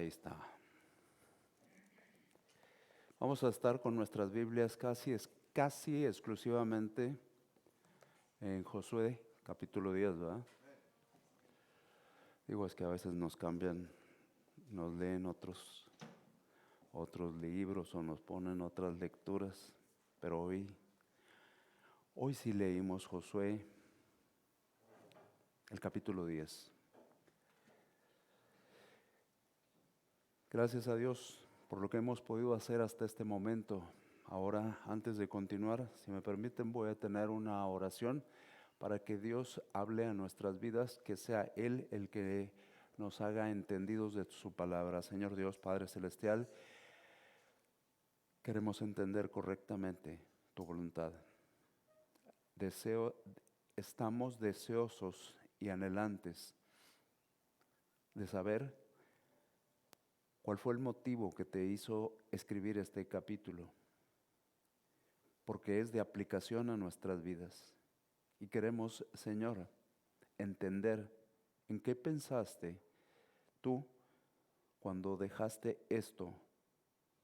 Ahí está. Vamos a estar con nuestras Biblias casi exclusivamente en Josué, capítulo 10, ¿verdad? Digo, es que a veces nos cambian, nos leen otros libros o nos ponen otras lecturas, pero hoy sí leímos Josué, el capítulo 10. Gracias a Dios por lo que hemos podido hacer hasta este momento. Ahora, antes de continuar, si me permiten, voy a tener una oración para que Dios hable a nuestras vidas, que sea Él el que nos haga entendidos de su palabra. Señor Dios, Padre Celestial, queremos entender correctamente tu voluntad. Estamos deseosos y anhelantes de saber cuál fue el motivo que te hizo escribir este capítulo, porque es de aplicación a nuestras vidas. Y queremos, Señor, entender en qué pensaste tú cuando dejaste esto,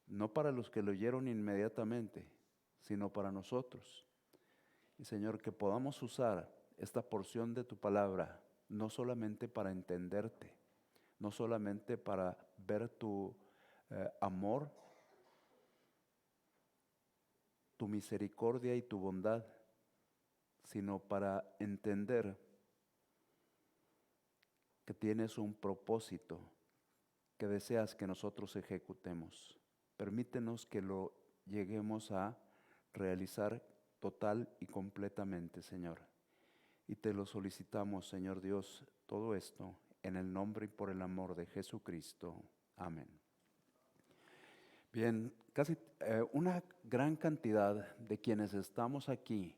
no para los que lo oyeron inmediatamente, sino para nosotros. Y Señor, que podamos usar esta porción de tu palabra, no solamente para entenderte, no solamente para ver tu amor, tu misericordia y tu bondad, sino para entender que tienes un propósito que deseas que nosotros ejecutemos. Permítenos que lo lleguemos a realizar total y completamente, Señor. Y te lo solicitamos, Señor Dios, todo esto en el nombre y por el amor de Jesucristo. Amén. Bien, casi una gran cantidad de quienes estamos aquí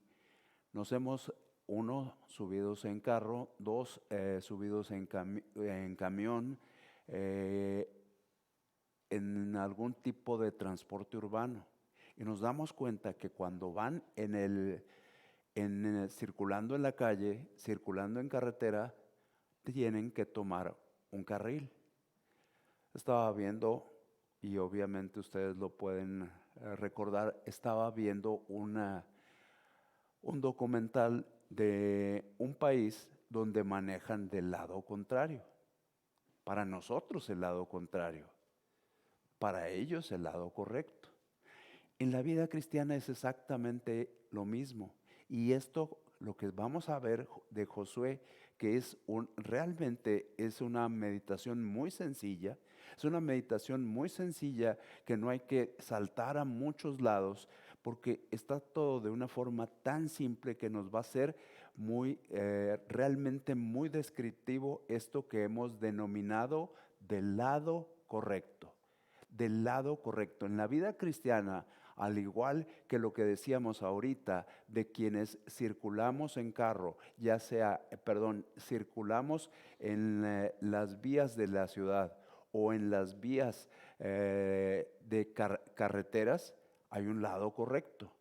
nos hemos, uno, subidos en carro, dos, subidos en camión, en algún tipo de transporte urbano. Y nos damos cuenta que cuando van circulando en la calle, circulando en carretera, tienen que tomar un carril. Estaba viendo, y obviamente ustedes lo pueden recordar, estaba viendo un documental de un país donde manejan del lado contrario. Para nosotros el lado contrario, para ellos el lado correcto. En la vida cristiana es exactamente lo mismo. Y esto, lo que vamos a ver de Josué, que realmente es una meditación muy sencilla, es una meditación muy sencilla que no hay que saltar a muchos lados, porque está todo de una forma tan simple que nos va a ser realmente muy descriptivo esto que hemos denominado del lado correcto. Del lado correcto. En la vida cristiana, al igual que lo que decíamos ahorita de quienes circulamos en carro, circulamos en las vías de la ciudad o en las vías de carreteras, hay un lado correcto,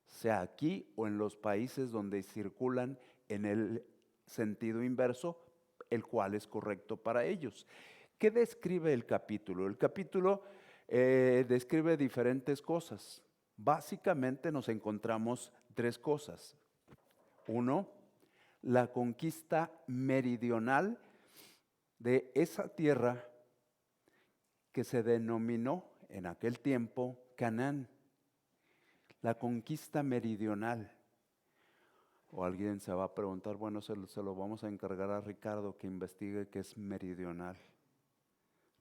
sea aquí o en los países donde circulan en el sentido inverso, el cual es correcto para ellos. ¿Qué describe el capítulo? El capítulo describe diferentes cosas. Básicamente nos encontramos tres cosas. Uno, la conquista meridional de esa tierra que se denominó en aquel tiempo Canaán. La conquista meridional. O alguien se va a preguntar, bueno, se lo vamos a encargar a Ricardo que investigue qué es meridional.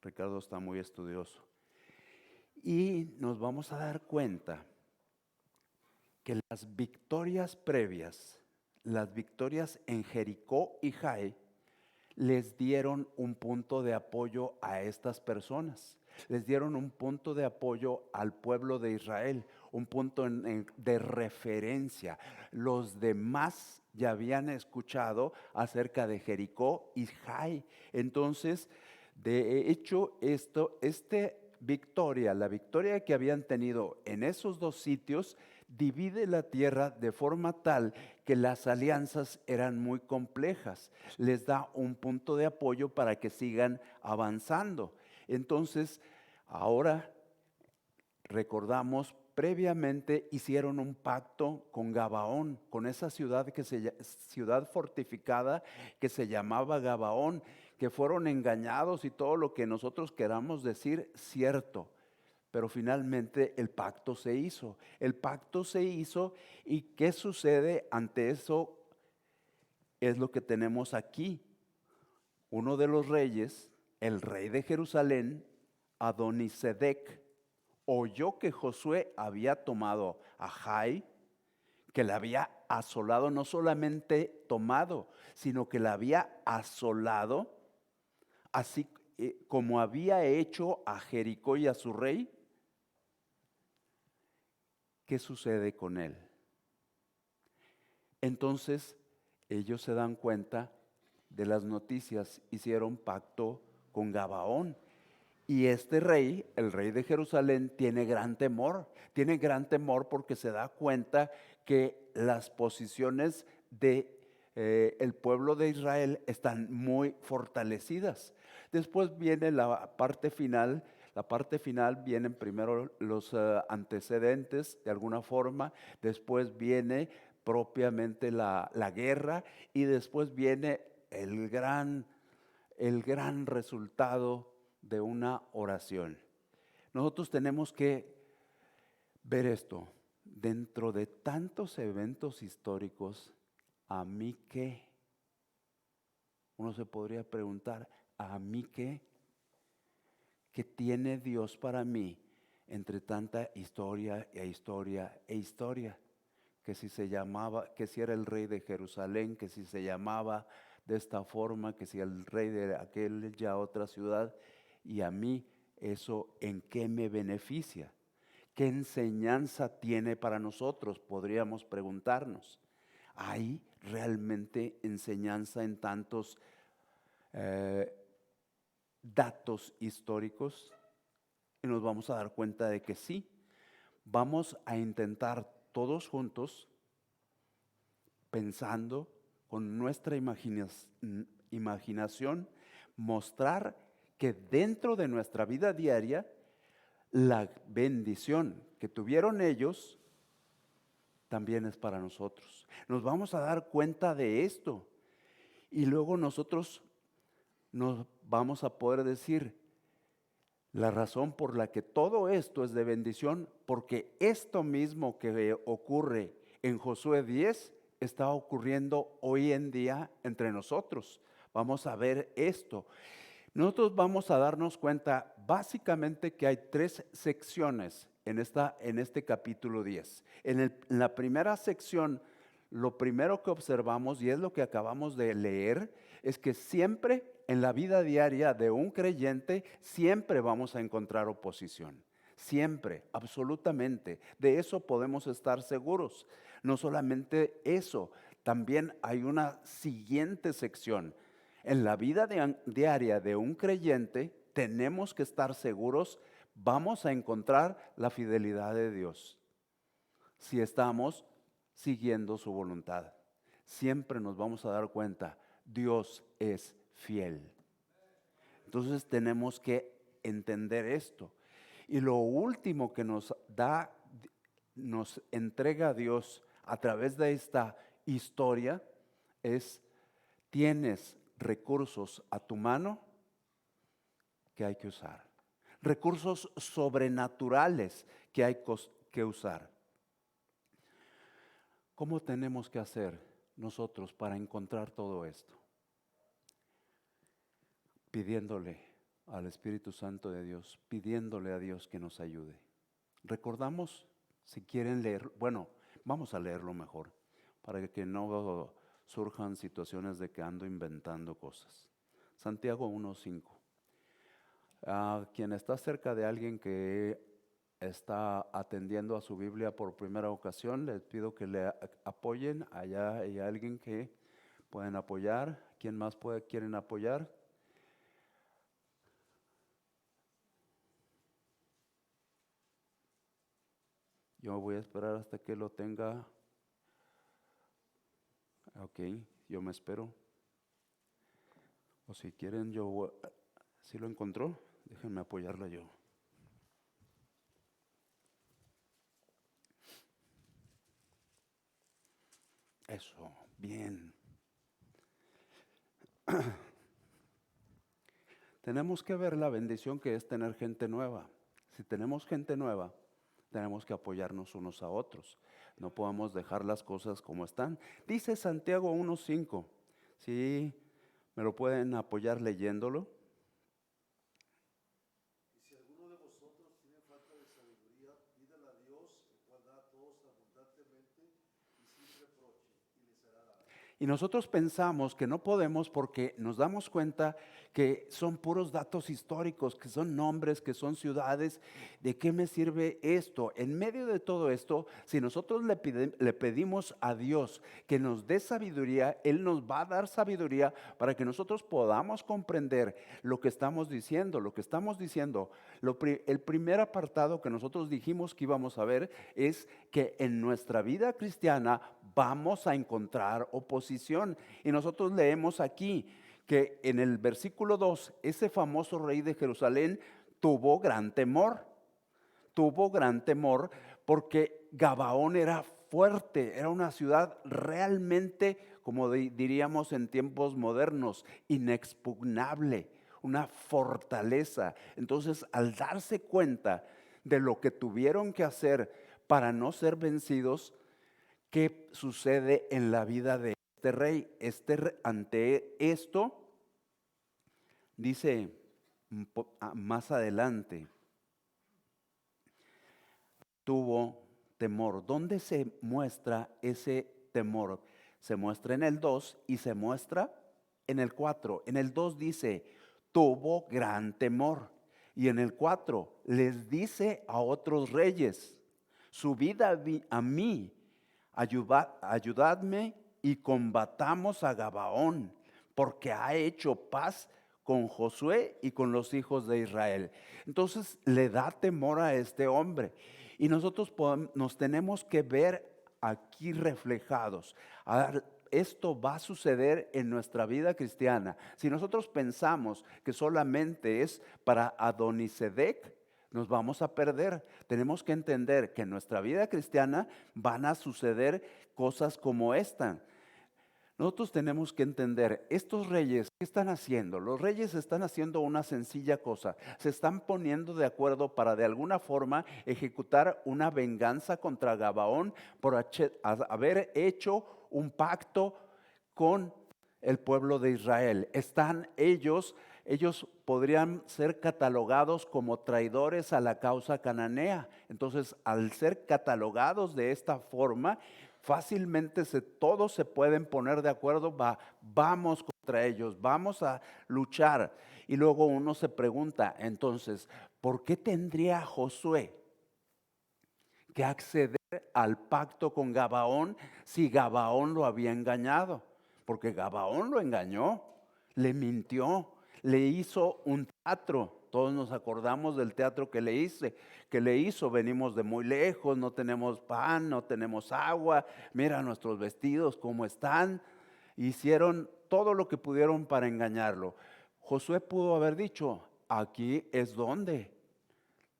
Ricardo está muy estudioso. Y nos vamos a dar cuenta que las victorias previas, las victorias en Jericó y Jai, les dieron un punto de apoyo a estas personas. Les dieron un punto de apoyo al pueblo de Israel, un punto de referencia. Los demás ya habían escuchado acerca de Jericó y Jai. Entonces, de hecho, la victoria que habían tenido en esos dos sitios, divide la tierra de forma tal que las alianzas eran muy complejas. Les da un punto de apoyo para que sigan avanzando. Entonces, ahora recordamos, previamente hicieron un pacto con Gabaón, con esa ciudad ciudad fortificada que se llamaba Gabaón, que fueron engañados y todo lo que nosotros queramos decir cierto. Pero finalmente el pacto se hizo. El pacto se hizo, y ¿qué sucede ante eso? Es lo que tenemos aquí. Uno de los reyes, el rey de Jerusalén, Adonisedec, oyó que Josué había tomado a Jai, que la había asolado, no solamente tomado, sino que la había asolado, así como había hecho a Jericó y a su rey. ¿Qué sucede con él? Entonces ellos se dan cuenta de las noticias, hicieron pacto con Gabaón. Y este rey, el rey de Jerusalén, tiene gran temor porque se da cuenta que las posiciones de el pueblo de Israel están muy fortalecidas. Después viene la parte final. La parte final vienen primero los antecedentes de alguna forma, después viene propiamente la guerra, y después viene el gran resultado de una oración. Nosotros tenemos que ver esto. Dentro de tantos eventos históricos, ¿a mí qué? Uno se podría preguntar, ¿a mí qué? ¿Qué tiene Dios para mí entre tanta historia e historia e historia? Que si se llamaba, que si era el rey de Jerusalén, que si se llamaba de esta forma, que si el rey de aquella otra ciudad. Y a mí, ¿eso en qué me beneficia? ¿Qué enseñanza tiene para nosotros? Podríamos preguntarnos. ¿Hay realmente enseñanza en tantos eh, datos históricos? Y nos vamos a dar cuenta de que sí. Vamos a intentar todos juntos, pensando con nuestra imaginación, mostrar que dentro de nuestra vida diaria, la bendición que tuvieron ellos también es para nosotros. Nos vamos a dar cuenta de esto, y luego nosotros nos vamos a poder decir la razón por la que todo esto es de bendición, porque esto mismo que ocurre en Josué 10 está ocurriendo hoy en día entre nosotros. Vamos a ver esto. Nosotros vamos a darnos cuenta básicamente que hay 3 secciones en este capítulo 10. En la primera sección, lo primero que observamos, y es lo que acabamos de leer, es que siempre en la vida diaria de un creyente, siempre vamos a encontrar oposición. Siempre, absolutamente. De eso podemos estar seguros. No solamente eso, también hay una siguiente sección. En la vida diaria de un creyente tenemos que estar seguros, vamos a encontrar la fidelidad de Dios. Si estamos siguiendo su voluntad, siempre nos vamos a dar cuenta, Dios es fiel. Entonces tenemos que entender esto. Y lo último que nos entrega Dios a través de esta historia es: tienes recursos a tu mano que hay que usar. Recursos sobrenaturales que hay que usar. ¿Cómo tenemos que hacer nosotros para encontrar todo esto? Pidiéndole al Espíritu Santo de Dios, pidiéndole a Dios que nos ayude. Recordamos, si quieren leer, bueno, vamos a leerlo mejor, para que no surjan situaciones de que ando inventando cosas. Santiago 1:5. Quien está cerca de alguien que está atendiendo a su Biblia por primera ocasión, les pido que le apoyen. Allá hay alguien que pueden apoyar. ¿Quién más quieren apoyar? Yo voy a esperar hasta que lo tenga. Ok, yo me espero. O si quieren, ¿sí lo encontró? Déjenme apoyarla yo. Eso, bien. Tenemos que ver la bendición que es tener gente nueva. Si tenemos gente nueva, tenemos que apoyarnos unos a otros. No podemos dejar las cosas como están. Dice Santiago 1:5. ¿Sí? ¿Me lo pueden apoyar leyéndolo? Y si alguno de vosotros tiene falta de sabiduría, pídala a Dios, el cual da a todos abundantemente y sin reproche, y le será dada. Y nosotros pensamos que no podemos porque nos damos cuenta que son puros datos históricos, que son nombres, que son ciudades. ¿De qué me sirve esto? En medio de todo esto, si nosotros le pedimos a Dios que nos dé sabiduría, Él nos va a dar sabiduría para que nosotros podamos comprender lo que estamos diciendo. Lo que estamos diciendo, el primer apartado que nosotros dijimos que íbamos a ver es que en nuestra vida cristiana vamos a encontrar oposición. Y nosotros leemos aquí que en el versículo 2, ese famoso rey de Jerusalén tuvo gran temor. Tuvo gran temor porque Gabaón era fuerte, era una ciudad realmente, como diríamos en tiempos modernos, inexpugnable, una fortaleza. Entonces, al darse cuenta de lo que tuvieron que hacer para no ser vencidos, ¿qué sucede en la vida de este rey? Ante esto, dice más adelante, tuvo temor. ¿Dónde se muestra ese temor? Se muestra en el 2 y se muestra en el 4. En el 2 dice, tuvo gran temor. Y en el 4 les dice a otros reyes, subid a mí, ayudadme y combatamos a Gabaón, porque ha hecho paz con Josué y con los hijos de Israel. Entonces le da temor a este hombre. Y nosotros nos tenemos que ver aquí reflejados. Esto va a suceder en nuestra vida cristiana. Si nosotros pensamos que solamente es para Adonisedec, nos vamos a perder. Tenemos que entender que en nuestra vida cristiana van a suceder cosas como esta. Nosotros tenemos que entender, estos reyes, ¿qué están haciendo? Los reyes están haciendo una sencilla cosa. Se están poniendo de acuerdo para de alguna forma ejecutar una venganza contra Gabaón por haber hecho un pacto con el pueblo de Israel. Ellos podrían ser catalogados como traidores a la causa cananea. Entonces, al ser catalogados de esta forma, fácilmente todos se pueden poner de acuerdo, vamos contra ellos, vamos a luchar. Y luego uno se pregunta, entonces, ¿por qué tendría Josué que acceder al pacto con Gabaón si Gabaón lo había engañado? Porque Gabaón lo engañó, le mintió, le hizo un teatro. Todos nos acordamos del teatro que le hizo. Venimos de muy lejos, no tenemos pan, no tenemos agua. Mira nuestros vestidos cómo están. Hicieron todo lo que pudieron para engañarlo. Josué pudo haber dicho, aquí es donde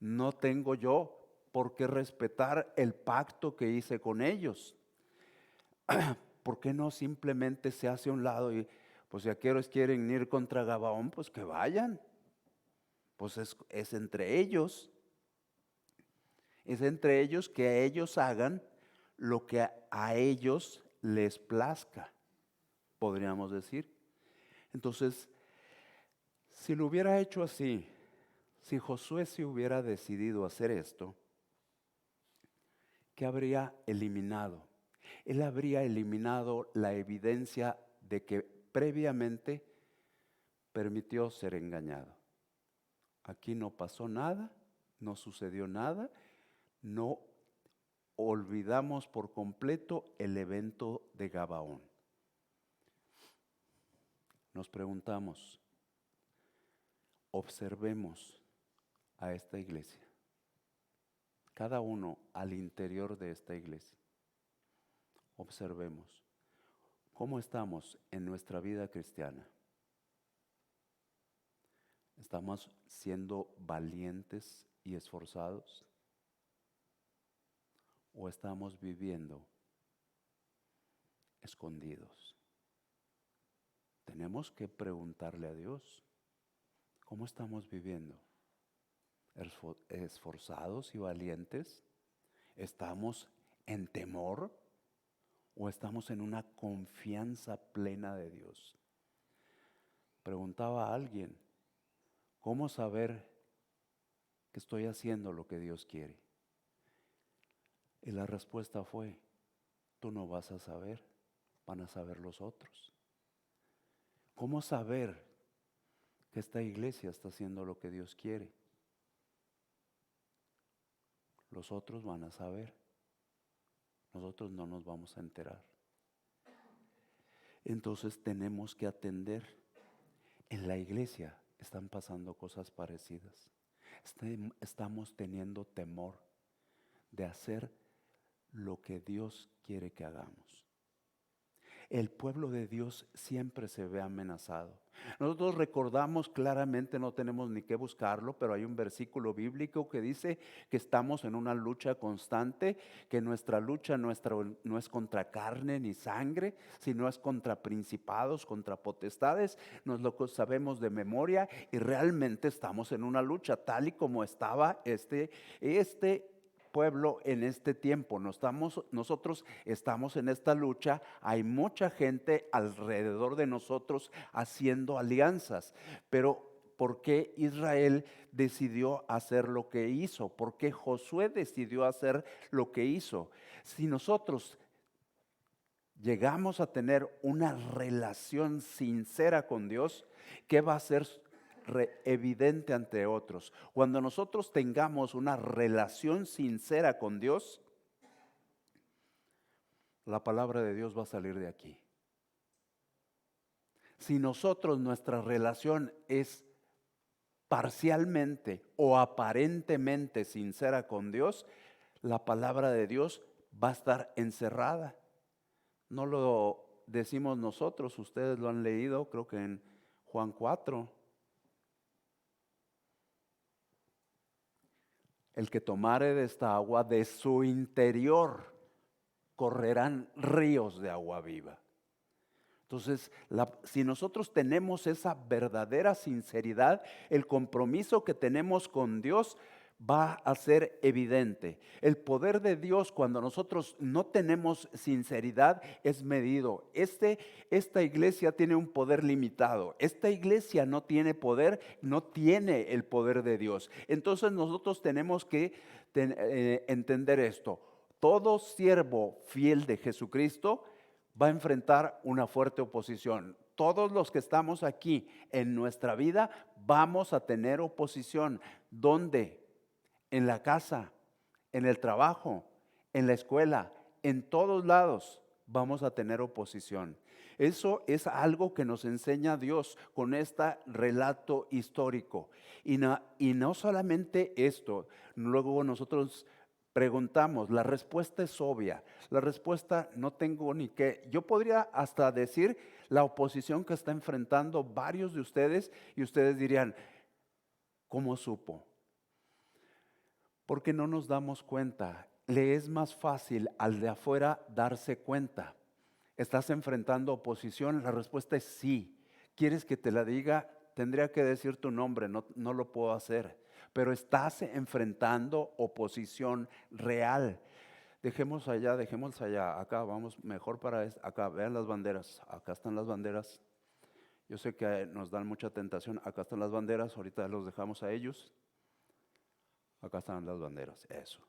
no tengo yo por qué respetar el pacto que hice con ellos. ¿Por qué no simplemente se hace a un lado y pues si aquellos quieren ir contra Gabaón, pues que vayan? Pues es entre ellos. Es entre ellos que ellos hagan lo que a ellos les plazca, podríamos decir. Entonces, si lo hubiera hecho así, si Josué se hubiera decidido hacer esto, ¿qué habría eliminado? Él habría eliminado la evidencia de que previamente permitió ser engañado. Aquí no pasó nada, no sucedió nada, no olvidamos por completo el evento de Gabaón. Nos preguntamos, observemos a esta iglesia, cada uno al interior de esta iglesia. Observemos cómo estamos en nuestra vida cristiana. ¿Estamos siendo valientes y esforzados? ¿O estamos viviendo escondidos? Tenemos que preguntarle a Dios, ¿cómo estamos viviendo? ¿Esforzados y valientes? ¿Estamos en temor o estamos en una confianza plena de Dios? Preguntaba a alguien, ¿cómo saber que estoy haciendo lo que Dios quiere? Y la respuesta fue, tú no vas a saber, van a saber los otros. ¿Cómo saber que esta iglesia está haciendo lo que Dios quiere? Los otros van a saber, nosotros no nos vamos a enterar. Entonces tenemos que atender. En la iglesia están pasando cosas parecidas. Estamos teniendo temor de hacer lo que Dios quiere que hagamos. El pueblo de Dios siempre se ve amenazado. Nosotros recordamos claramente, no tenemos ni que buscarlo, pero hay un versículo bíblico que dice que estamos en una lucha constante, que nuestra lucha no es contra carne ni sangre, sino es contra principados, contra potestades. Nos lo sabemos de memoria y realmente estamos en una lucha tal y como estaba este pueblo en este tiempo. Nosotros estamos en esta lucha. Hay mucha gente alrededor de nosotros haciendo alianzas, pero ¿por qué Israel decidió hacer lo que hizo? ¿Por qué Josué decidió hacer lo que hizo? Si nosotros llegamos a tener una relación sincera con Dios, ¿qué va a ser evidente ante otros? Cuando nosotros tengamos una relación sincera con Dios, la palabra de Dios va a salir de aquí. Si nuestra relación es parcialmente o aparentemente sincera con Dios, la palabra de Dios va a estar encerrada. No lo decimos nosotros, ustedes lo han leído, creo que en Juan 4. El que tomare de esta agua, de su interior correrán ríos de agua viva. Entonces, si nosotros tenemos esa verdadera sinceridad, el compromiso que tenemos con Dios va a ser evidente. El poder de Dios, cuando nosotros no tenemos sinceridad, es medido. Esta iglesia tiene un poder limitado. Esta iglesia no tiene poder, no tiene el poder de Dios. Entonces nosotros tenemos que entender esto. Todo siervo fiel de Jesucristo va a enfrentar una fuerte oposición. Todos los que estamos aquí en nuestra vida vamos a tener oposición. ¿Dónde? En la casa, en el trabajo, en la escuela, en todos lados vamos a tener oposición. Eso es algo que nos enseña Dios con este relato histórico. Y no solamente esto, luego nosotros preguntamos, la respuesta es obvia. La respuesta no tengo ni qué. Yo podría hasta decir la oposición que está enfrentando varios de ustedes y ustedes dirían, ¿cómo supo? Porque no nos damos cuenta. Le es más fácil al de afuera darse cuenta. ¿Estás enfrentando oposición? La respuesta es sí. ¿Quieres que te la diga? Tendría que decir tu nombre, no lo puedo hacer. Pero estás enfrentando oposición real. Dejemos allá. Acá vamos mejor para acá. Vean las banderas. Acá están las banderas. Yo sé que nos dan mucha tentación. Acá están las banderas. Ahorita los dejamos a ellos. Acá están las banderas, eso.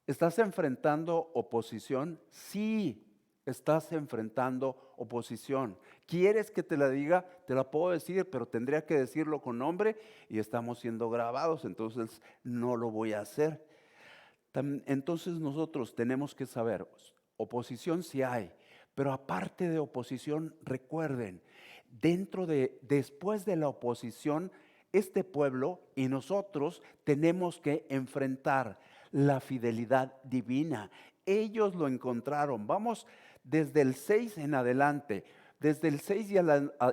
¿Estás enfrentando oposición? Sí, estás enfrentando oposición. ¿Quieres que te la diga? Te la puedo decir, pero tendría que decirlo con nombre y estamos siendo grabados, entonces no lo voy a hacer. Entonces nosotros tenemos que saber, oposición sí hay, pero aparte de oposición, recuerden, después de la oposición, este pueblo y nosotros tenemos que enfrentar la fidelidad divina. Ellos lo encontraron. Vamos desde el 6 en adelante. desde el 6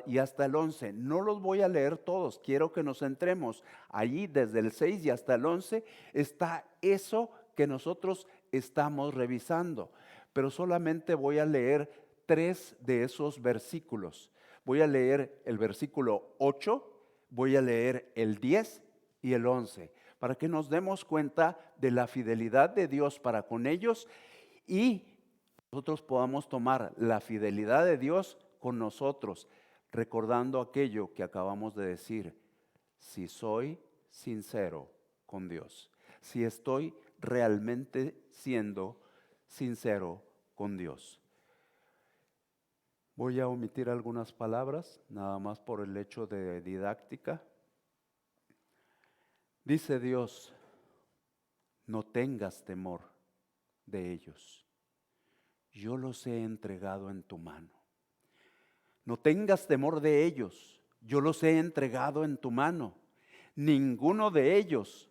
y hasta el 11. No los voy a leer todos, quiero que nos centremos. Allí desde el 6 y hasta el 11 está eso que nosotros estamos revisando. Pero solamente voy a leer 3 de esos versículos. Voy a leer el versículo 8, voy a leer el 10 y el 11, para que nos demos cuenta de la fidelidad de Dios para con ellos y nosotros podamos tomar la fidelidad de Dios con nosotros, recordando aquello que acabamos de decir: si soy sincero con Dios, si estoy realmente siendo sincero con Dios. Voy a omitir algunas palabras, nada más por el hecho de didáctica. Dice Dios: no tengas temor de ellos, yo los he entregado en tu mano. No tengas temor de ellos, yo los he entregado en tu mano. Ninguno de ellos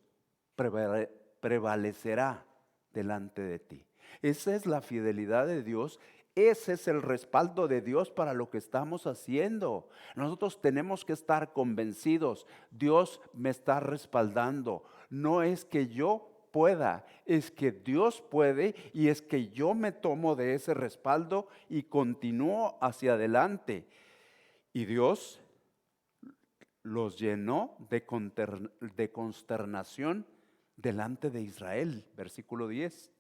prevalecerá delante de ti. Esa es la fidelidad de Dios. Ese es el respaldo de Dios para lo que estamos haciendo. Nosotros tenemos que estar convencidos: Dios me está respaldando. No es que yo pueda, es que Dios puede, y es que yo me tomo de ese respaldo y continúo hacia adelante. Y Dios los llenó de consternación delante de Israel. Versículo 10.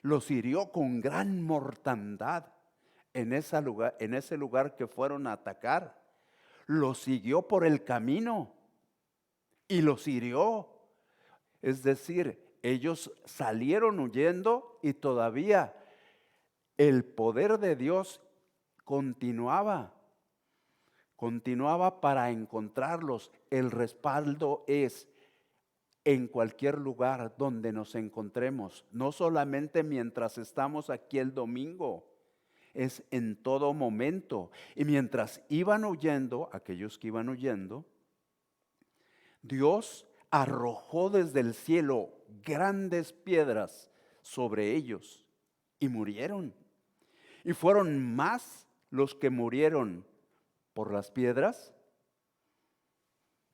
Los hirió con gran mortandad en ese lugar que fueron a atacar. Los siguió por el camino y los hirió. Es decir, ellos salieron huyendo y todavía el poder de Dios continuaba para encontrarlos. El respaldo es en cualquier lugar donde nos encontremos, no solamente mientras estamos aquí el domingo, es en todo momento. Y mientras iban huyendo, aquellos que iban huyendo, Dios arrojó desde el cielo grandes piedras sobre ellos y murieron. Y fueron más los que murieron por las piedras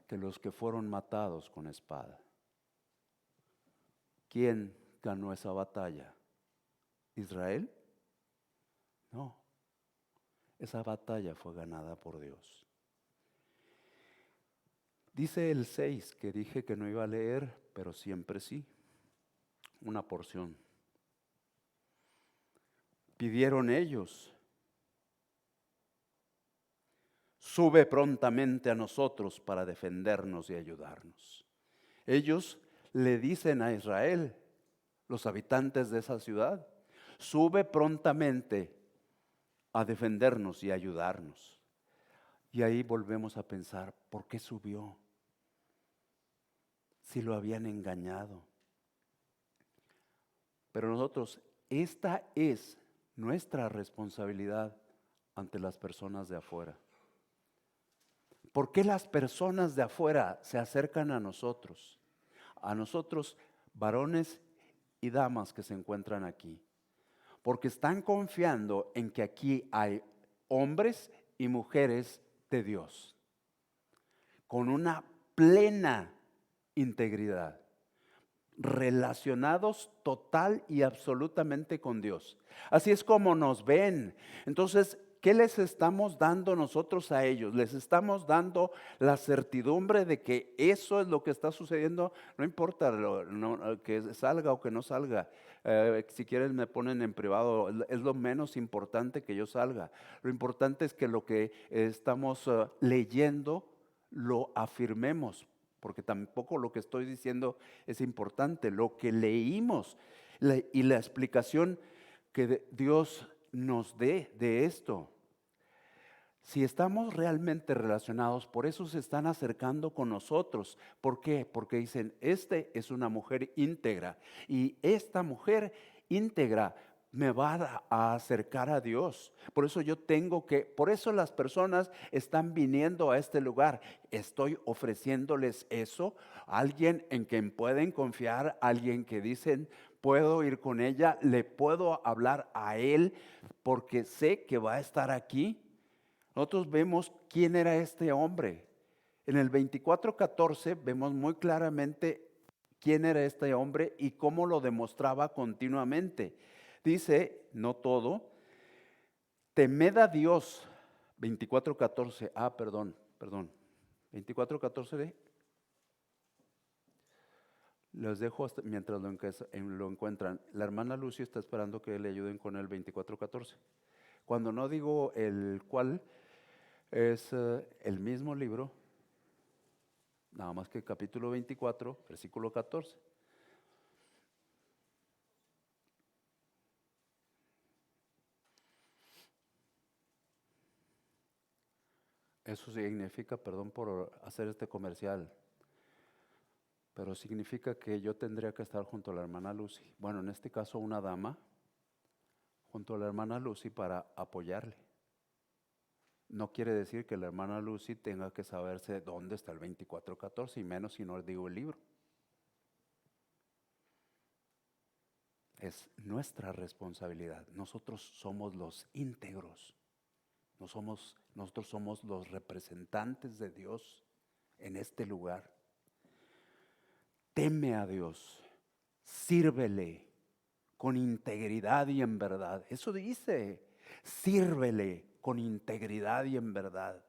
que los que fueron matados con espada. ¿Quién ganó esa batalla? ¿Israel? No, esa batalla fue ganada por Dios. Dice el 6, que dije que no iba a leer, pero siempre sí, una porción. Pidieron ellos: sube prontamente a nosotros para defendernos y ayudarnos. Ellos le dicen a Israel, los habitantes de esa ciudad: sube prontamente a defendernos y ayudarnos. Y ahí volvemos a pensar: ¿por qué subió? Si lo habían engañado. Pero nosotros, esta es nuestra responsabilidad ante las personas de afuera. ¿Por qué las personas de afuera se acercan a nosotros? A nosotros, varones y damas que se encuentran aquí. Porque están confiando en que aquí hay hombres y mujeres de Dios, con una plena integridad, relacionados total y absolutamente con Dios. Así es como nos ven. Entonces, ¿qué les estamos dando nosotros a ellos? Les estamos dando la certidumbre de que eso es lo que está sucediendo. No importa que salga o que no salga. Si quieren me ponen en privado. Es lo menos importante que yo salga. Lo importante es que lo que estamos leyendo lo afirmemos. Porque tampoco lo que estoy diciendo es importante. Lo que leímos y la explicación que Dios nos dé de esto. Si estamos realmente relacionados, por eso se están acercando con nosotros. ¿Por qué? Porque dicen: es una mujer íntegra, y esta mujer íntegra me va a acercar a Dios. Por eso por eso las personas están viniendo a este lugar. Estoy ofreciéndoles eso, alguien en quien pueden confiar, alguien que dicen: puedo ir con ella, le puedo hablar a él porque sé que va a estar aquí. nosotros vemos quién era este hombre. En el 24:14 vemos muy claramente quién era este hombre y cómo lo demostraba continuamente. Dice, no todo, temed a Dios. 24:14, perdón. 24:14 los dejo mientras lo encuentran. La hermana Lucy está esperando que le ayuden con el 24:14. Cuando no digo el cual, es el mismo libro, nada más que capítulo 24, versículo 14. Eso significa, perdón por hacer este comercial, pero significa que yo tendría que estar junto a la hermana Lucy. Bueno, en este caso una dama, junto a la hermana Lucy para apoyarle. No quiere decir que la hermana Lucy tenga que saberse dónde está el 24:14, y menos si no digo el libro. Es nuestra responsabilidad. Nosotros somos los íntegros. Nosotros somos los representantes de Dios en este lugar. Teme a Dios, sírvele con integridad y en verdad. Eso dice, sírvele con integridad y en verdad.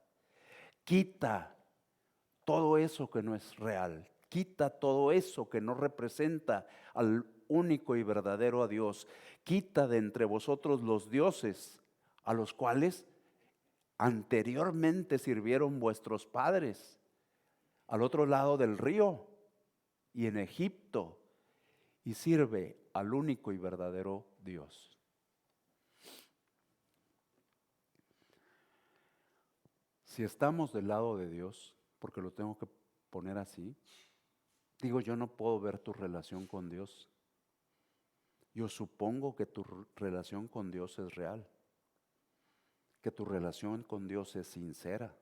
Quita todo eso que no es real. Quita todo eso que no representa al único y verdadero a Dios. Quita de entre vosotros los dioses a los cuales anteriormente sirvieron vuestros padres al otro lado del río y en Egipto, y sirve al único y verdadero Dios. Si estamos del lado de Dios, porque lo tengo que poner así, digo, yo no puedo ver tu relación con Dios. Yo supongo que tu relación con Dios es real, que tu relación con Dios es sincera,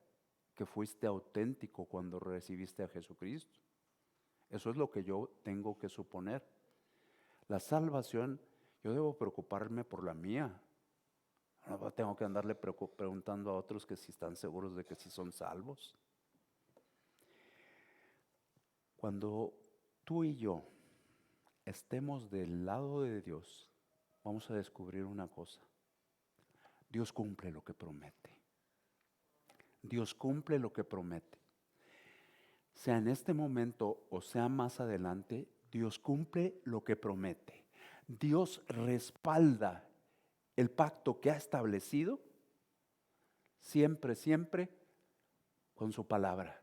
que fuiste auténtico cuando recibiste a Jesucristo. Eso es lo que yo tengo que suponer. La salvación, yo debo preocuparme por la mía. No tengo que andarle preguntando a otros que si están seguros de que si son salvos. Cuando tú y yo estemos del lado de Dios, vamos a descubrir una cosa. Dios cumple lo que promete. Dios cumple lo que promete. Sea en este momento o sea más adelante, Dios cumple lo que promete. Dios respalda el pacto que ha establecido siempre con su palabra.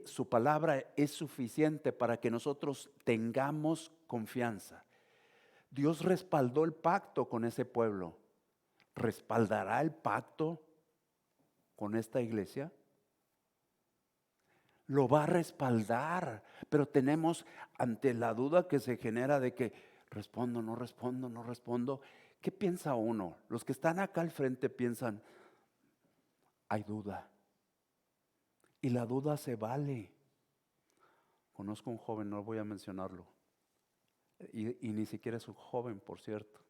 Su palabra es suficiente para que nosotros tengamos confianza. Dios respaldó el pacto con ese pueblo. ¿Respaldará el pacto con esta iglesia? Lo va a respaldar, pero tenemos ante la duda que se genera de que respondo, no respondo, no respondo. ¿Qué piensa uno? Los que están acá al frente piensan, hay duda. Y la duda se vale. Conozco un joven, no voy a mencionarlo, y ni siquiera es un joven, por cierto.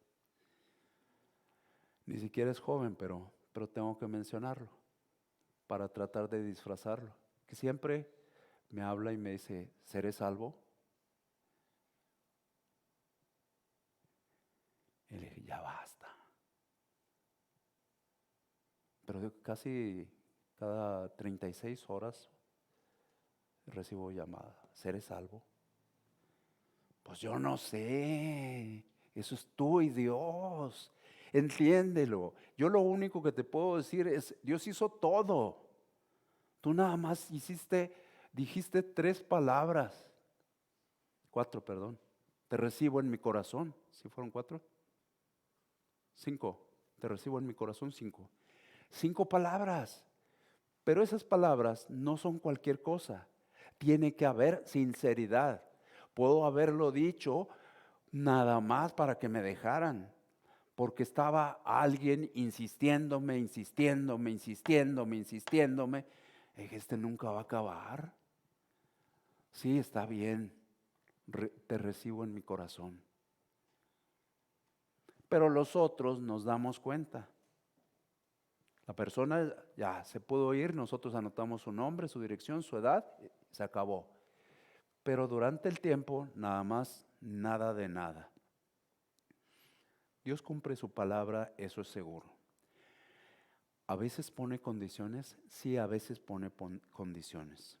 Ni siquiera es joven, pero tengo que mencionarlo para tratar de disfrazarlo. Que siempre me habla y me dice, ¿seré salvo? Y le dije, ya basta. Pero casi cada 36 horas recibo llamada, ¿seré salvo? Pues yo no sé, eso es tú y Dios, entiéndelo. Yo lo único que te puedo decir es, Dios hizo todo. Tú nada más dijiste 3 palabras, 4, perdón. Te recibo en mi corazón, ¿sí fueron 4? 5, te recibo en mi corazón 5. 5 palabras, pero esas palabras no son cualquier cosa. Tiene que haber sinceridad. Puedo haberlo dicho nada más para que me dejaran, porque estaba alguien insistiéndome. Dije, este nunca va a acabar. Sí, está bien, te recibo en mi corazón. Pero los otros nos damos cuenta. La persona ya se pudo ir, nosotros anotamos su nombre, su dirección, su edad, se acabó. Pero durante el tiempo, nada más, nada de nada. Dios cumple su palabra, eso es seguro. ¿A veces pone condiciones? Sí, a veces pone condiciones.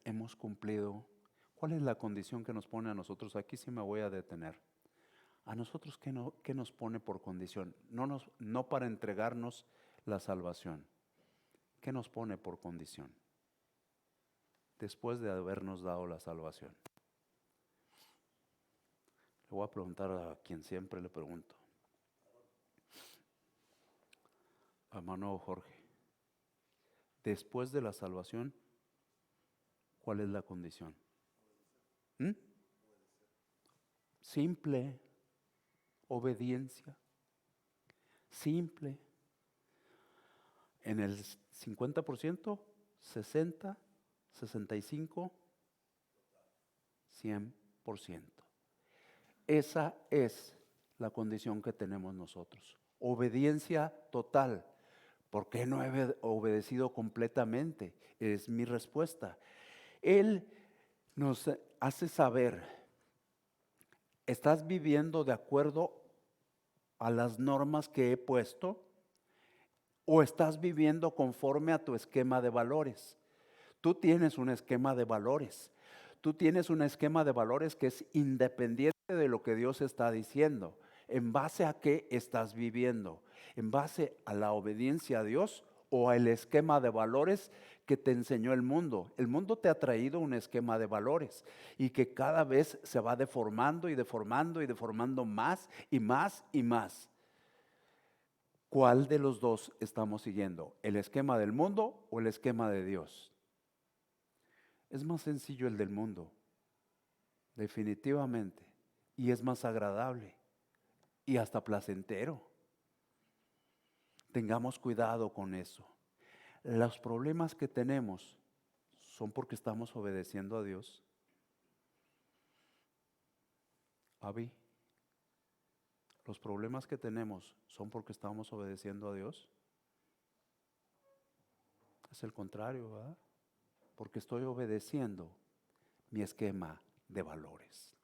Hemos cumplido. ¿Cuál es la condición que nos pone a nosotros? Aquí sí me voy a detener. A nosotros, ¿qué nos pone por condición? No para entregarnos la salvación. ¿Qué nos pone por condición? Después de habernos dado la salvación. Le voy a preguntar a quien siempre le pregunto. Hermano Jorge, después de la salvación, ¿cuál es la condición? ¿Mm? Simple, obediencia, simple. En el 50%, 60, 65, 100%. Esa es la condición que tenemos nosotros. Obediencia total. ¿Por qué no he obedecido completamente? Es mi respuesta. Él nos hace saber, ¿estás viviendo de acuerdo a las normas que he puesto? ¿O estás viviendo conforme a tu esquema de valores? Tú tienes un esquema de valores. Tú tienes un esquema de valores que es independiente de lo que Dios está diciendo. ¿En base a qué estás viviendo? ¿En base a la obediencia a Dios o al esquema de valores que te enseñó el mundo? El mundo te ha traído un esquema de valores y que cada vez se va deformando y deformando y deformando más y más y más. ¿Cuál de los dos estamos siguiendo? ¿El esquema del mundo o el esquema de Dios? Es más sencillo el del mundo, definitivamente, y es más agradable y hasta placentero. Tengamos cuidado con eso. Los problemas que tenemos son porque estamos obedeciendo a Dios. Abby, los problemas que tenemos son porque estamos obedeciendo a Dios. Es el contrario, ¿verdad? Porque estoy obedeciendo mi esquema de valores,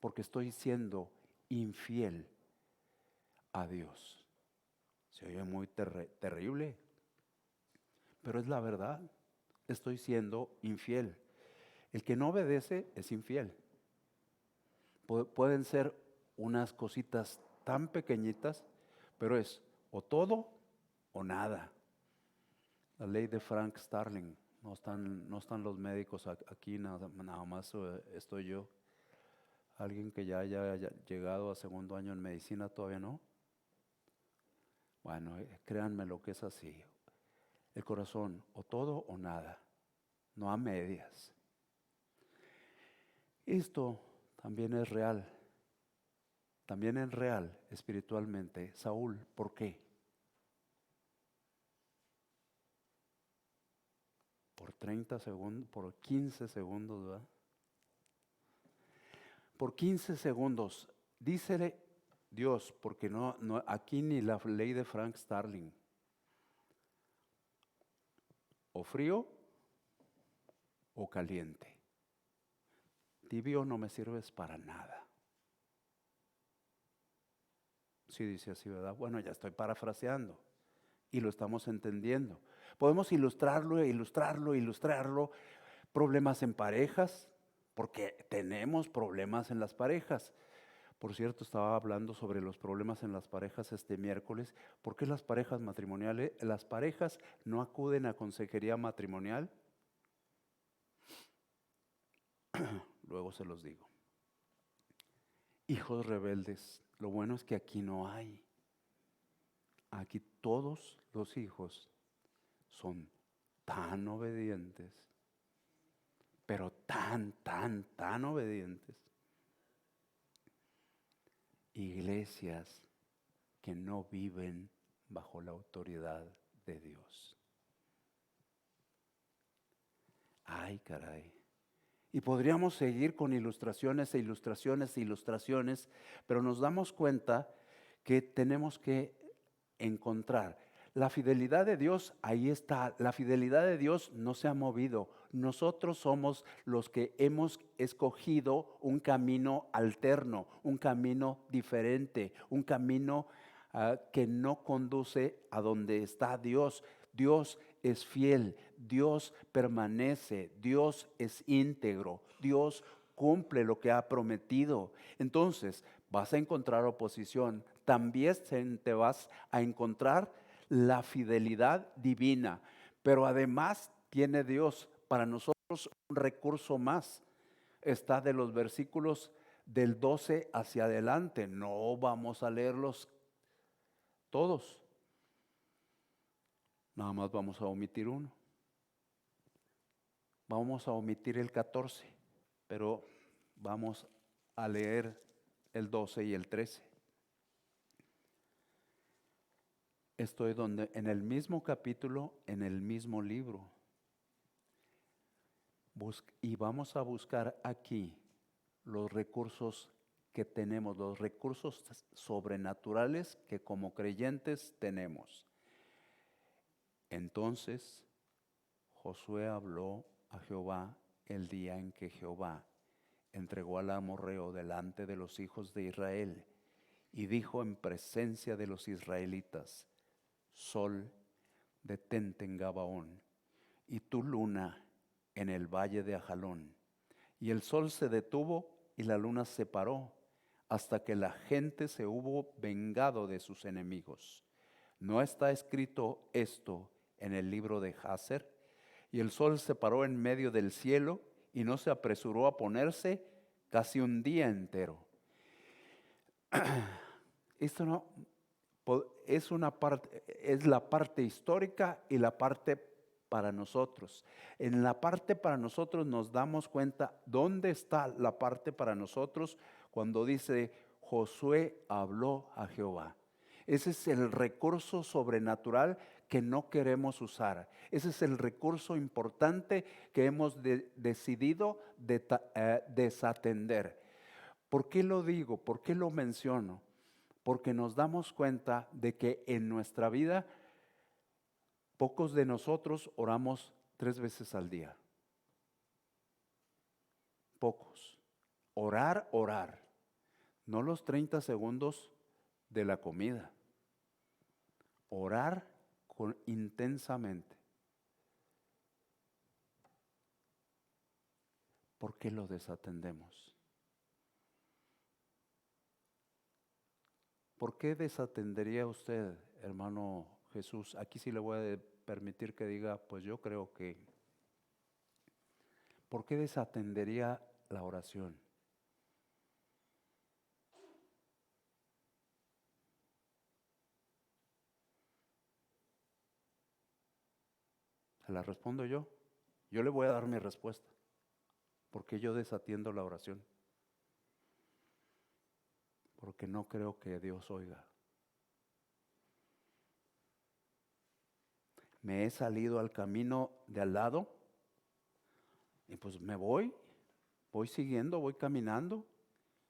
porque estoy siendo infiel a Dios. Se oye muy terrible, pero es la verdad. Estoy siendo infiel. El que no obedece es infiel. Pueden ser unas cositas tan pequeñitas, pero es o todo o nada. La ley de Frank Starling. No están los médicos aquí, nada más estoy yo. Alguien que ya haya llegado a segundo año en medicina, todavía no. Bueno, créanme lo que es así. El corazón, o todo o nada, no a medias. Esto también es real. También es real espiritualmente. Saúl, ¿por qué? Por 30 segundos, por 15 segundos, ¿verdad? Por 15 segundos, dícele Dios, porque no, aquí ni la ley de Frank Starling. O frío o caliente. Tibio no me sirves para nada. Sí dice así, ¿verdad? Bueno, ya estoy parafraseando y lo estamos entendiendo. Podemos ilustrarlo. Problemas en parejas, porque tenemos problemas en las parejas. Por cierto, estaba hablando sobre los problemas en las parejas este miércoles. ¿Por qué las parejas matrimoniales, las parejas no acuden a consejería matrimonial? Luego se los digo. Hijos rebeldes, lo bueno es que aquí no hay. Aquí todos los hijos son tan obedientes, pero tan obedientes. Iglesias que no viven bajo la autoridad de Dios. Ay, caray. Y podríamos seguir con ilustraciones e ilustraciones e ilustraciones, pero nos damos cuenta que tenemos que encontrar. La fidelidad de Dios, ahí está. La fidelidad de Dios no se ha movido. Nosotros somos los que hemos escogido un camino alterno, un camino diferente, un camino que no conduce a donde está Dios. Dios es fiel, Dios permanece, Dios es íntegro, Dios cumple lo que ha prometido. Entonces, vas a encontrar oposición, también te vas a encontrar la fidelidad divina, pero además tiene Dios para nosotros un recurso más. Está de los versículos del 12 hacia adelante, no vamos a leerlos todos, nada más vamos a omitir uno. Vamos a omitir el 14, pero vamos a leer el 12 y el 13. Estoy donde en el mismo capítulo, en el mismo libro. Y vamos a buscar aquí los recursos que tenemos, los recursos sobrenaturales que como creyentes tenemos. Entonces Josué habló a Jehová el día en que Jehová entregó al amorreo delante de los hijos de Israel y dijo en presencia de los israelitas: Sol, detente en Gabaón, y tu luna en el valle de Ajalón. Y el sol se detuvo y la luna se paró hasta que la gente se hubo vengado de sus enemigos. ¿No está escrito esto en el libro de Jaser? Y el sol se paró en medio del cielo y no se apresuró a ponerse casi un día entero. Esto no es una parte, es la parte histórica y la parte para nosotros. En la parte para nosotros nos damos cuenta dónde está la parte para nosotros cuando dice Josué habló a Jehová. Ese es el recurso sobrenatural que no queremos usar. Ese es el recurso importante que hemos decidido desatender. ¿Por qué lo digo? ¿Por qué lo menciono? Porque nos damos cuenta de que en nuestra vida pocos de nosotros oramos 3 veces al día. Pocos. Orar. No los 30 segundos de la comida. Orar intensamente. ¿Por qué lo desatendemos? ¿Por qué desatendería usted, hermano Jesús? Aquí sí le voy a permitir que diga, pues yo creo que. ¿Por qué desatendería la oración? Se la respondo yo. Yo le voy a dar mi respuesta. ¿Por qué yo desatiendo la oración? Porque no creo que Dios oiga. Me he salido al camino de al lado y pues me voy siguiendo, voy caminando.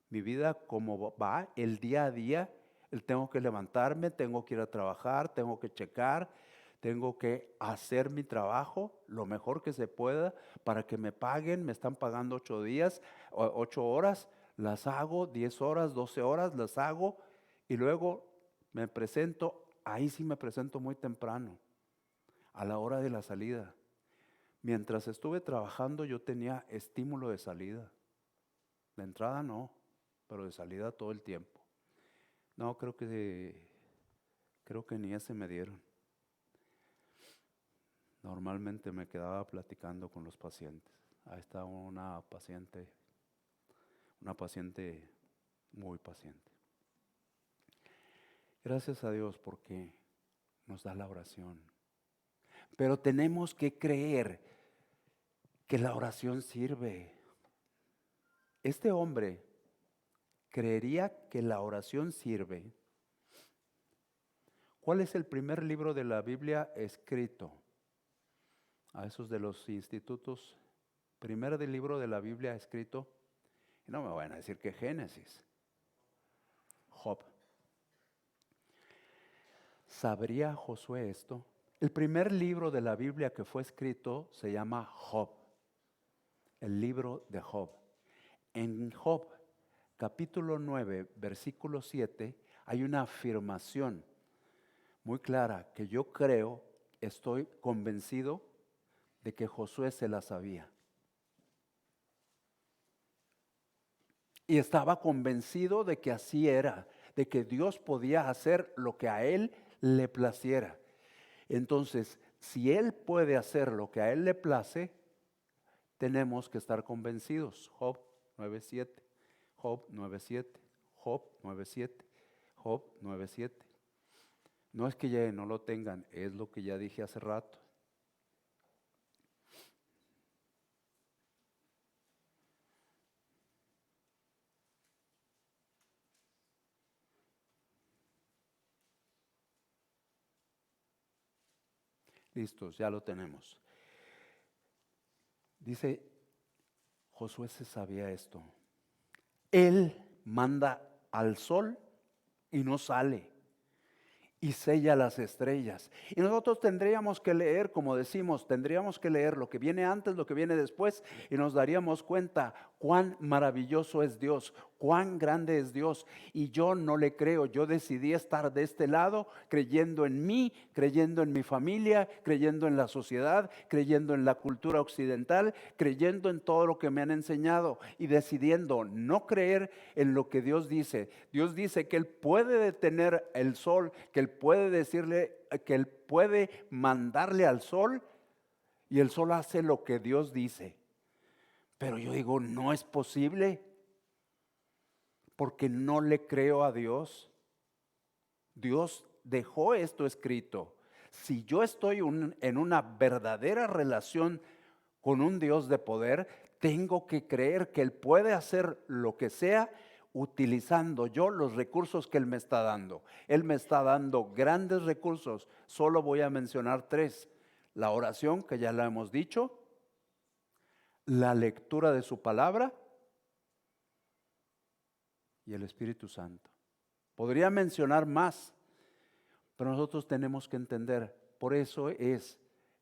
Mi vida como va, el día a día, tengo que levantarme, tengo que ir a trabajar, tengo que checar, tengo que hacer mi trabajo lo mejor que se pueda para que me paguen. Me están pagando 8 días, 8 horas, las hago, 10 horas, 12 horas, las hago y luego me presento. Ahí sí me presento muy temprano, a la hora de la salida. Mientras estuve trabajando yo tenía estímulo de salida. De entrada no, pero de salida todo el tiempo. No, creo que ni ese me dieron. Normalmente me quedaba platicando con los pacientes. Ahí está una paciente muy paciente. Gracias a Dios porque nos da la oración. Pero tenemos que creer que la oración sirve. Este hombre creería que la oración sirve. ¿Cuál es el primer libro de la Biblia escrito? A esos de los institutos Primer del libro de la Biblia escrito, y no me van a decir que Génesis, Job. ¿Sabría Josué esto? El primer libro de la Biblia que fue escrito se llama Job, el libro de Job. En Job, capítulo 9, versículo 7, hay una afirmación muy clara que yo creo, estoy convencido de que Josué se la sabía. Y estaba convencido de que así era, de que Dios podía hacer lo que a él le placiera. Entonces, si Él puede hacer lo que a Él le place, tenemos que estar convencidos. Job 9:7, Job 9:7, Job 9:7, Job 9:7. No es que ya no lo tengan, es lo que ya dije hace rato. Listos, ya lo tenemos. Dice, Josué se sabía esto. Él manda al sol y no sale, y sella las estrellas. Y nosotros tendríamos que leer, como decimos, tendríamos que leer lo que viene antes, lo que viene después, y nos daríamos cuenta cuán maravilloso es Dios, cuán grande es Dios. Y yo no le creo, yo decidí estar de este lado, creyendo en mí, creyendo en mi familia, creyendo en la sociedad, creyendo en la cultura occidental, creyendo en todo lo que me han enseñado y decidiendo no creer en lo que Dios dice. Dios dice que Él puede detener el sol, que Él puede decirle, que Él puede mandarle al sol y el sol hace lo que Dios dice. Pero yo digo, no es posible, porque no le creo a Dios. Dios dejó esto escrito. Si yo estoy en una verdadera relación con un Dios de poder, tengo que creer que Él puede hacer lo que sea utilizando yo los recursos que Él me está dando. Él me está dando grandes recursos. Solo voy a mencionar 3. La oración, que ya la hemos dicho, la lectura de su palabra y el Espíritu Santo. Podría mencionar más, pero nosotros tenemos que entender, por eso es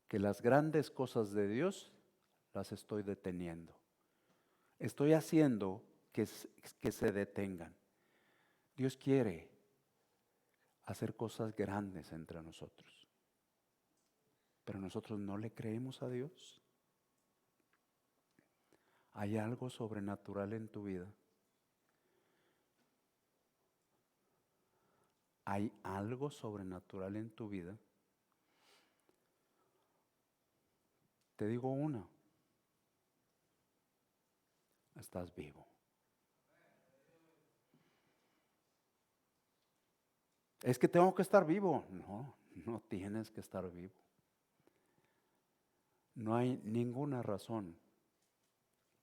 que las grandes cosas de Dios las estoy deteniendo. Estoy haciendo que se detengan. Dios quiere hacer cosas grandes entre nosotros, pero nosotros no le creemos a Dios. ¿Hay algo sobrenatural en tu vida? ¿Hay algo sobrenatural en tu vida? Te digo una. Estás vivo. Es que tengo que estar vivo. No, no tienes que estar vivo. No hay ninguna razón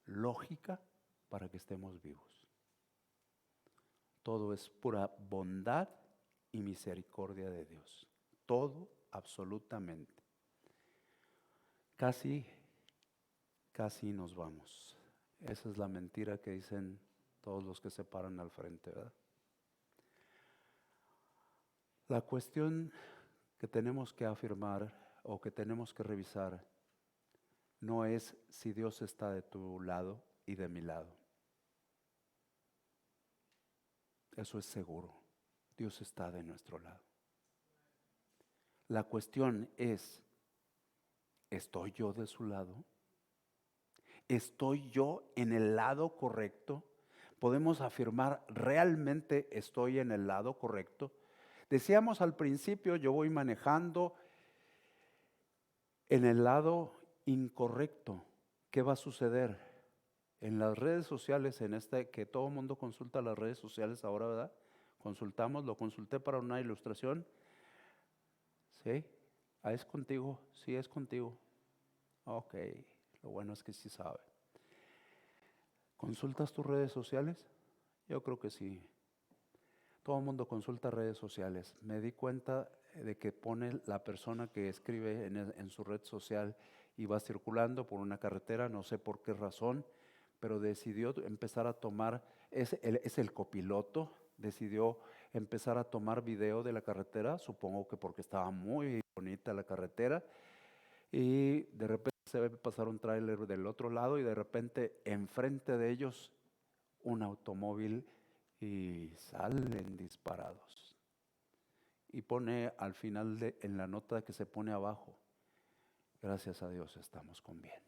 lógica para que estemos vivos. Todo es pura bondad y misericordia de Dios. Todo, absolutamente. Casi nos vamos. Esa es la mentira que dicen todos los que se paran al frente, ¿verdad? La cuestión que tenemos que afirmar o que tenemos que revisar no es si Dios está de tu lado y de mi lado. Eso es seguro. Dios está de nuestro lado. La cuestión es, ¿estoy yo de su lado? ¿Estoy yo en el lado correcto? ¿Podemos afirmar realmente estoy en el lado correcto? Decíamos al principio, yo voy manejando en el lado incorrecto. ¿Qué va a suceder? En las redes sociales, que todo el mundo consulta las redes sociales ahora, ¿verdad? Lo consulté para una ilustración. ¿Sí? ¿Ah, es contigo? Sí, es contigo. Ok, lo bueno es que sí sabe. ¿Consultas tus redes sociales? Yo creo que sí. Todo el mundo consulta redes sociales. Me di cuenta de que pone la persona que escribe en su red social y va circulando por una carretera, no sé por qué razón, pero decidió empezar a tomar, es el copiloto, decidió empezar a tomar video de la carretera, supongo que porque estaba muy bonita la carretera, y de repente se ve pasar un tráiler del otro lado y de repente enfrente de ellos un automóvil y salen disparados. Y pone al final en la nota que se pone abajo, gracias a Dios estamos con bien.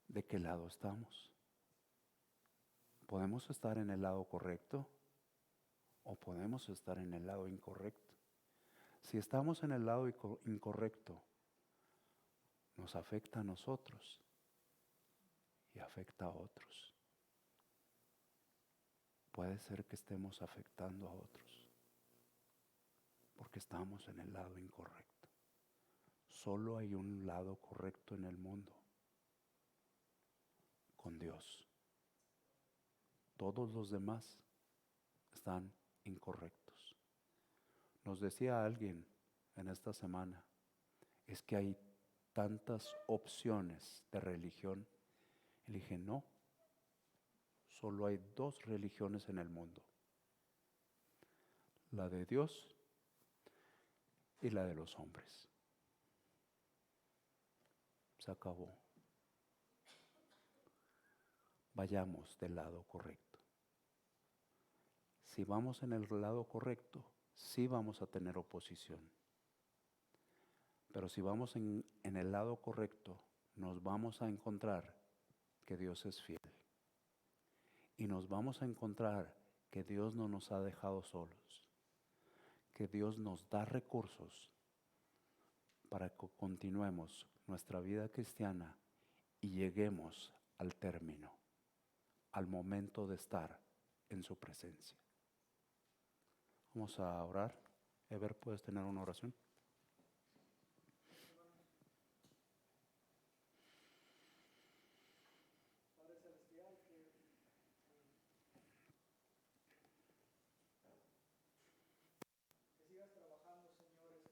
¿De qué lado estamos? ¿Podemos estar en el lado correcto o podemos estar en el lado incorrecto? Si estamos en el lado incorrecto, nos afecta a nosotros y afecta a otros. Puede ser que estemos afectando a otros porque estamos en el lado incorrecto. Solo hay un lado correcto en el mundo, con Dios. Todos los demás están incorrectos. Nos decía alguien en esta semana, es que hay tantas opciones de religión. Y le dije, no, solo hay dos religiones en el mundo, la de Dios y la de los hombres. Se acabó. Vayamos del lado correcto. Si vamos en el lado correcto, sí vamos a tener oposición. Pero si vamos en el lado correcto, nos vamos a encontrar que Dios es fiel. Y nos vamos a encontrar que Dios no nos ha dejado solos. Que Dios nos da recursos para que continuemos nuestra vida cristiana y lleguemos al término, al momento de estar en su presencia. Vamos a orar. Ever, ¿puedes tener una oración? Padre Celestial, que sigas trabajando, Señor.